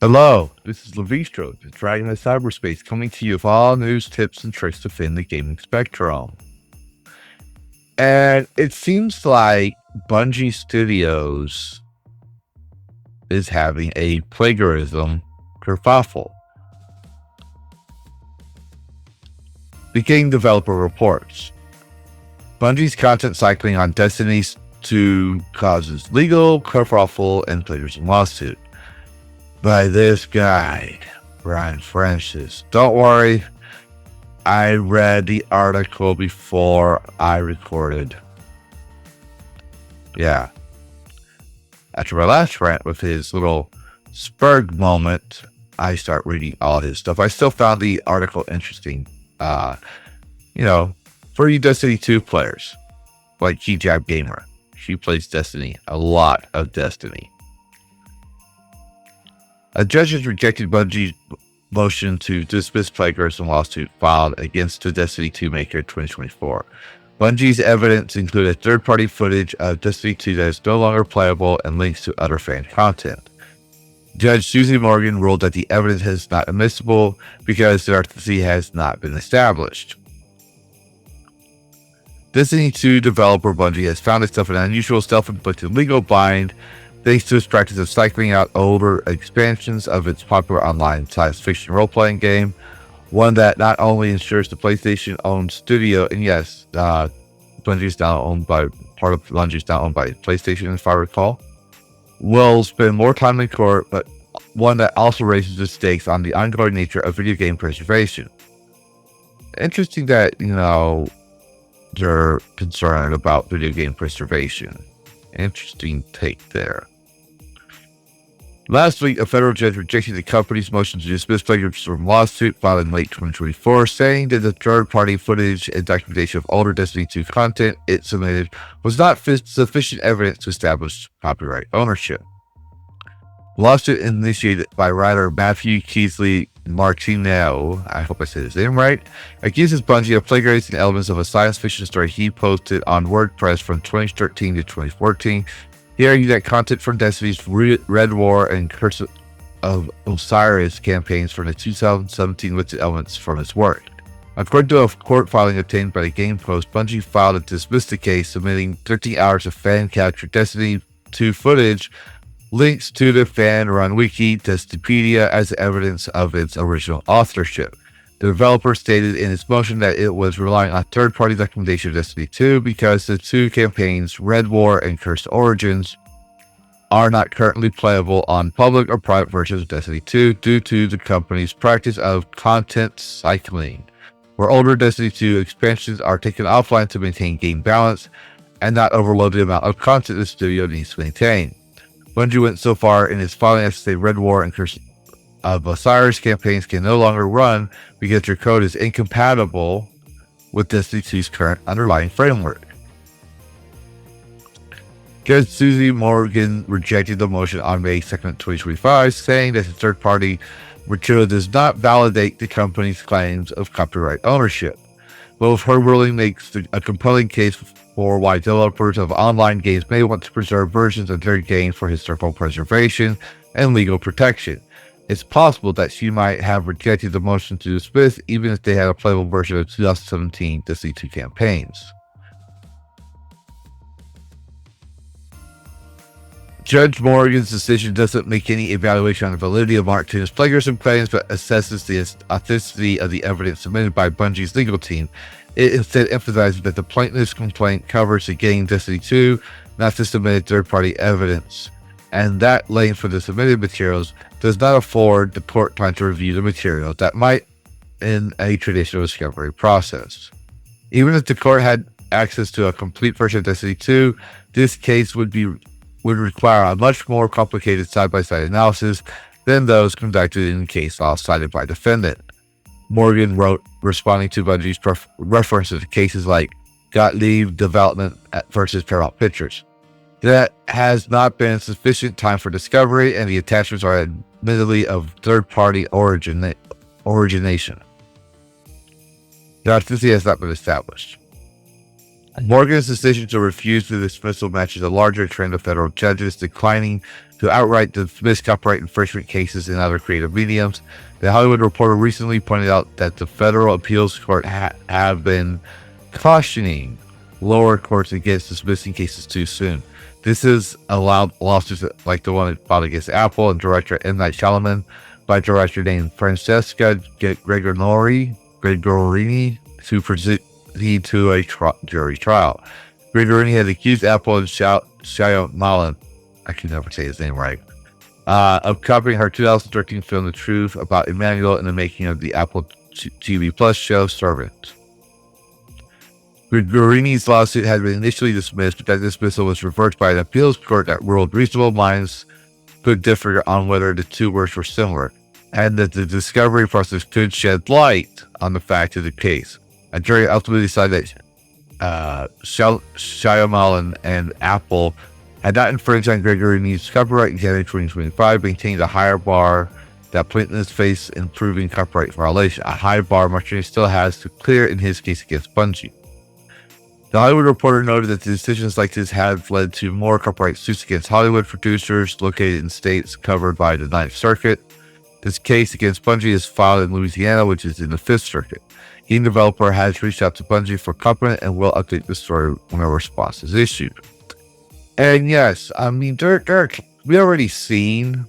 Hello, this is Levistro, the Dragon of Cyberspace, coming to you with all news, tips, and tricks within the gaming spectrum. And it seems like Bungie Studios is having a plagiarism kerfuffle. The game developer reports Bungie's content cycling on Destiny 2 causes legal kerfuffle and plagiarism lawsuit by this guy, Brian Francis. Don't worry, I read the article before I recorded. Yeah. After my last rant with his little Spurg moment, I start reading all his stuff. I still found the article interesting. For you Destiny 2 players, like G-Jab Gamer. She plays Destiny, a lot of Destiny. A judge has rejected Bungie's motion to dismiss plagiarism lawsuit filed against the Destiny 2 maker in 2024. Bungie's evidence included third-party footage of Destiny 2 that is no longer playable and links to other fan content. Judge Susie Morgan ruled that the evidence is not admissible because the authenticity has not been established. Destiny 2 developer Bungie has found itself in an unusual self-inflicted legal bind thanks to its practice of cycling out older expansions of its popular online science fiction role-playing game, one that not only ensures the PlayStation-owned studio, and yes, Bungie's now owned by PlayStation, if I recall, will spend more time in court, but one that also raises the stakes on the ongoing nature of video game preservation. Interesting that, they're concerned about video game preservation. Interesting take there. Last week, a federal judge rejected the company's motion to dismiss plagiarism lawsuit filed in late 2024, saying that the third-party footage and documentation of older Destiny 2 content it submitted was not sufficient evidence to establish copyright ownership. The lawsuit initiated by writer Matthew Keithley Martineau, I hope I said his name right, accuses Bungie of plagiarizing elements of a science fiction story he posted on WordPress from 2013 to 2014, hearing that content from Destiny's Red War and Curse of Osiris campaigns from the 2017 listed elements from his work. According to a court filing obtained by the Game Post, Bungie filed to dismiss the case, submitting 13 hours of fan-captured Destiny 2 footage, links to the fan-run wiki, Destipedia, as evidence of its original authorship. The developer stated in its motion that it was relying on third-party documentation of Destiny 2 because the two campaigns, Red War and Cursed Origins, are not currently playable on public or private versions of Destiny 2 due to the company's practice of content cycling, where older Destiny 2 expansions are taken offline to maintain game balance and not overload the amount of content the studio needs to maintain. Bungie went so far in its filing as to say Red War and Curse of Osiris campaigns can no longer run because your code is incompatible with Destiny 2's current underlying framework. Judge Susie Morgan rejected the motion on May 2nd, 2025, saying that the third-party material does not validate the company's claims of copyright ownership. Both her ruling makes a compelling case for why developers of online games may want to preserve versions of their game for historical preservation and legal protection. It's possible that she might have rejected the motion to dismiss even if they had a playable version of 2017 Destiny 2 campaigns. Judge Morgan's decision doesn't make any evaluation on the validity of Martin's plagiarism claims, but assesses the authenticity of the evidence submitted by Bungie's legal team. It instead emphasizes that the plaintiff's complaint covers the game Destiny 2, not the submitted third-party evidence, and that length for the submitted materials does not afford the court time to review the material that might in a traditional discovery process. Even if the court had access to a complete version of Destiny 2, this case would require a much more complicated side-by-side analysis than those conducted in the case law cited by defendant. Morgan wrote, responding to Bungie's references to cases like Gottlieb Development versus Paramount Pictures. That has not been sufficient time for discovery, and the attachments are admittedly of third-party origination. The authenticity has not been established. Morgan's decision to refuse the dismissal matches a larger trend of federal judges declining to outright dismiss copyright infringement cases in other creative mediums. The Hollywood Reporter recently pointed out that the federal appeals court have been cautioning lower courts against dismissing cases too soon. This has allowed lawsuits like the one filed against Apple and director M. Night Shyamalan by a director named Francesca Gregorini to proceed to a jury trial. Gregorini had accused Apple and Shyamalan, I can never say his name right, of copying her 2013 film The Truth about Emmanuel in the making of the Apple TV Plus show Servant. Gregorini's lawsuit had been initially dismissed, but that dismissal was reversed by an appeals court that ruled reasonable minds could differ on whether the two works were similar, and that the discovery process could shed light on the facts of the case. A jury ultimately decided that Shyamalan and Apple had not infringed on Gregorini's copyright in January 2025, maintaining a higher bar that plaintiffs face in proving copyright violation, a high bar Martinez still has to clear in his case against Bungie. The Hollywood Reporter noted that decisions like this have led to more copyright suits against Hollywood producers located in states covered by the Ninth Circuit. This case against Bungie is filed in Louisiana, which is in the Fifth Circuit. Game developer has reached out to Bungie for comment and will update the story when a response is issued. And yes, I mean, we already seen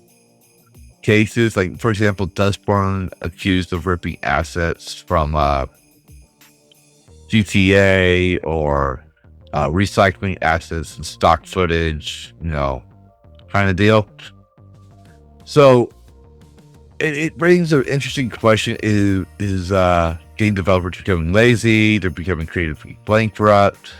cases like, for example, Dustborn accused of ripping assets from GTA or recycling assets and stock footage, kind of deal. So it brings an interesting question: is game developers becoming lazy? They're becoming creatively bankrupt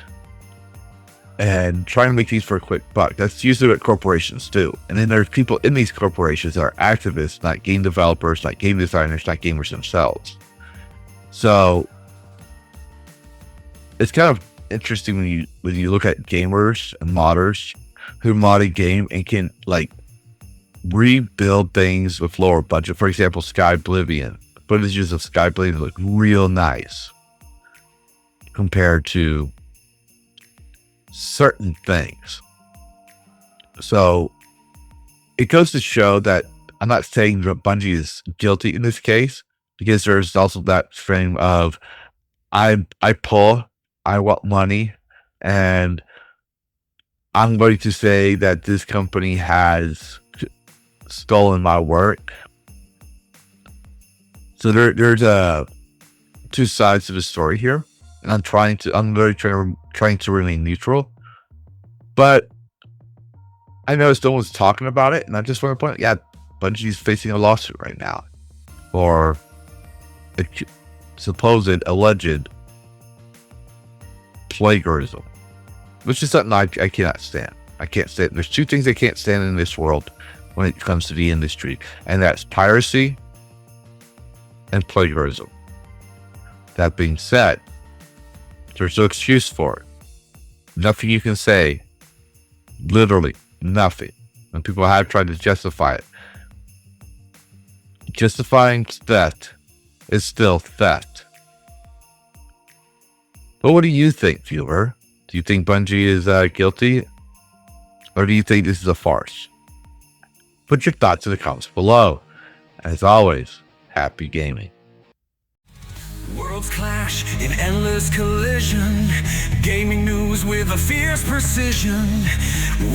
and trying to make these for a quick buck. That's usually what corporations do. And then there's people in these corporations that are activists, not game developers, not game designers, not gamers themselves. So it's kind of interesting when you look at gamers and modders who mod a game and can rebuild things with lower budget. For example, Sky Oblivion. Footages of Sky Oblivion look real nice compared to certain things. So it goes to show that I'm not saying that Bungie is guilty in this case, because there's also that frame of I want money, and I'm going to say that this company has stolen my work. So there's two sides to the story here, and I'm really trying to remain neutral. But I noticed no one's talking about it, and I just want to point out, Bungie's facing a lawsuit right now for supposed alleged plagiarism, which is something I cannot stand. I can't stand. There's two things I can't stand in this world when it comes to the industry, and that's piracy and plagiarism. That being said, there's no excuse for it. Nothing you can say, literally nothing. And people have tried to justify it. Justifying theft is still theft. But what do you think, viewer? Do you think Bungie is guilty? Or do you think this is a farce? Put your thoughts in the comments below. As always, happy gaming. Worlds clash in endless collision. Gaming news with a fierce precision.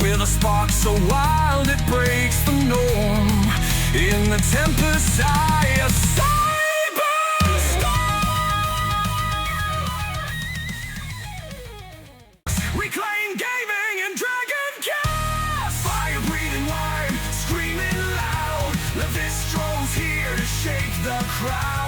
With a spark so wild it breaks the norm. In the tempest's eye, a cyberstorm. Reclaim gaming and Dragon Cast. Fire breathing wide, screaming loud. The Vistro's here to shake the crowd.